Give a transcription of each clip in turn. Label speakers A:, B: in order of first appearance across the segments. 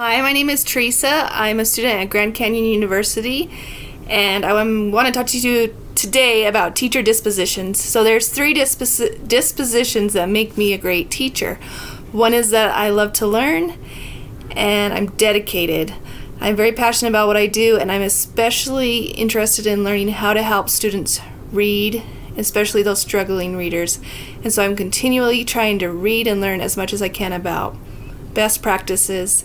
A: Hi, my name is Teresa. I'm a student at Grand Canyon University, and I want to talk to you today about teacher dispositions. So there's three dispositions that make me a great teacher. One is that I love to learn, and I'm dedicated. I'm very passionate about what I do, and I'm especially interested in learning how to help students read, especially those struggling readers. And so I'm continually trying to read and learn as much as I can about best practices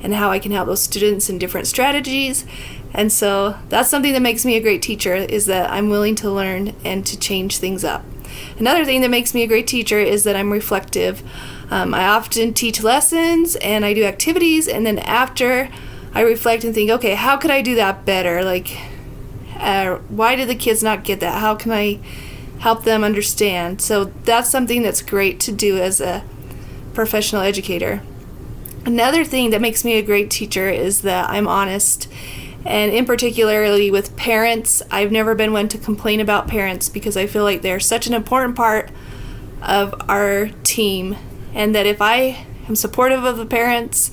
A: and how I can help those students in different strategies. And so that's something that makes me a great teacher, is that I'm willing to learn and to change things up. Another thing that makes me a great teacher is that I'm reflective. I often teach lessons and I do activities, and then after I reflect and think, okay, how could I do that better? Why did the kids not get that? How can I help them understand? So that's something that's great to do as a professional educator. Another thing that makes me a great teacher is that I'm honest, and in particularly with parents. I've never been one to complain about parents because I feel like they're such an important part of our team, and that if I am supportive of the parents,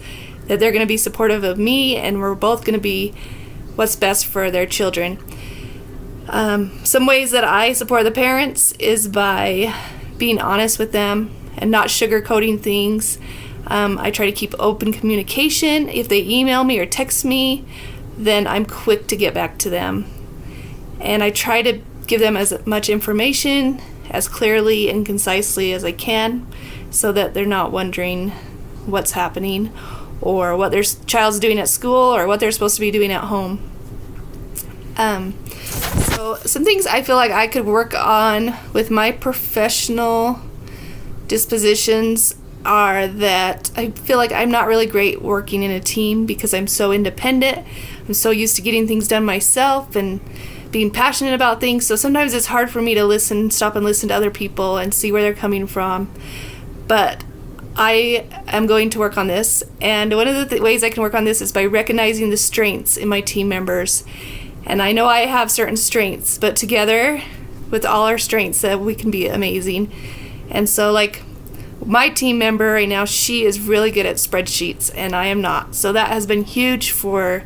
A: that they're going to be supportive of me, and we're both going to be what's best for their children. Some ways that I support the parents is by being honest with them and not sugarcoating things. I try to keep open communication. If they email me or text me, then I'm quick to get back to them. And I try to give them as much information as clearly and concisely as I can, so that they're not wondering what's happening or what their child's doing at school or what they're supposed to be doing at home. So some things I feel like I could work on with my professional dispositions are that I feel like I'm not really great working in a team because I'm so independent. I'm so used to getting things done myself and being passionate about things. So sometimes it's hard for me to stop and listen to other people and see where they're coming from. But I am going to work on this. And one of the ways I can work on this is by recognizing the strengths in my team members. And I know I have certain strengths, but together with all our strengths, we can be amazing. And so my team member right now, she is really good at spreadsheets and I am not. So that has been huge for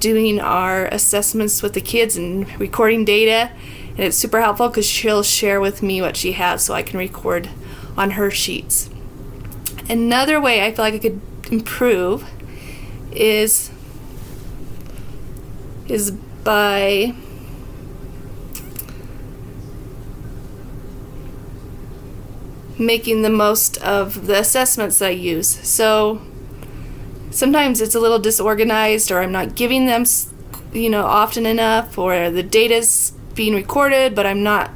A: doing our assessments with the kids and recording data. And it's super helpful because she'll share with me what she has so I can record on her sheets. Another way I feel like I could improve is by making the most of the assessments that I use. So sometimes it's a little disorganized, or I'm not giving them, often enough, or the data's being recorded, but I'm not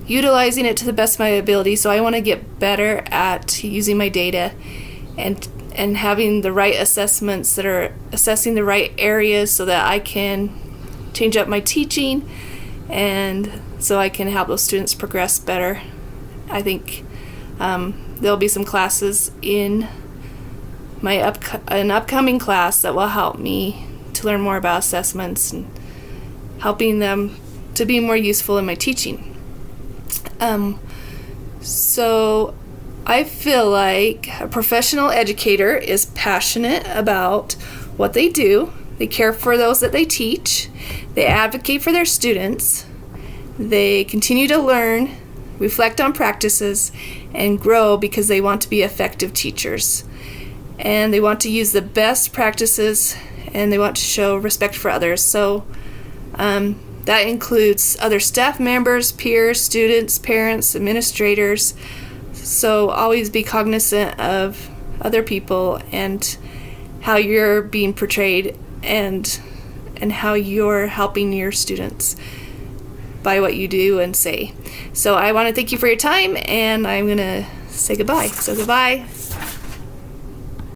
A: utilizing it to the best of my ability. So I want to get better at using my data and having the right assessments that are assessing the right areas so that I can change up my teaching and so I can help those students progress better. I think there'll be some classes in an upcoming class that will help me to learn more about assessments and helping them to be more useful in my teaching. So I feel like a professional educator is passionate about what they do. They care for those that they teach. They advocate for their students. They continue to learn, reflect on practices, and grow because they want to be effective teachers. And they want to use the best practices, and they want to show respect for others. So that includes other staff members, peers, students, parents, administrators. So always be cognizant of other people and how you're being portrayed and how you're helping your students by what you do and say. So I want to thank you for your time, and I'm going to say goodbye. So goodbye.